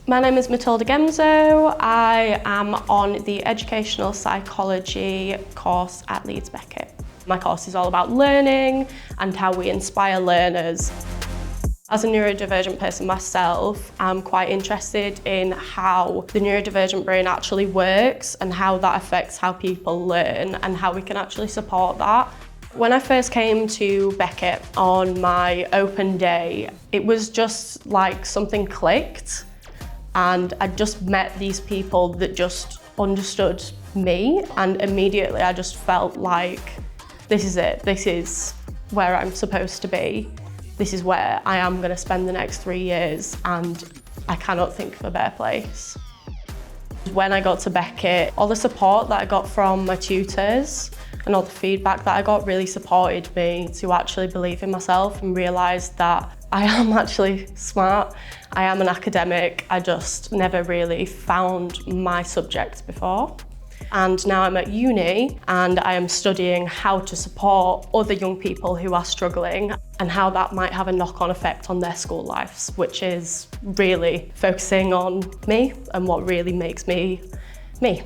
My name is Matilda Gemzo. I am on the educational psychology course at Leeds Beckett. My course is all about learning and how we inspire learners. As a neurodivergent person myself, I'm quite interested in how the neurodivergent brain actually works and how that affects how people learn and how we can actually support that. When I first came to Beckett on my open day, it was just like something clicked. And I just met these people that just understood me, and immediately I just felt like this is it, this is where I'm supposed to be, this is where I am going to spend the next 3 years, and I cannot think of a better place. When I got to Beckett, all the support that I got from my tutors and all the feedback that I got really supported me to actually believe in myself and realise that I am actually smart. I am an academic. I just never really found my subject before. And now I'm at uni and I am studying how to support other young people who are struggling and how that might have a knock-on effect on their school lives, which is really focusing on me and what really makes me me.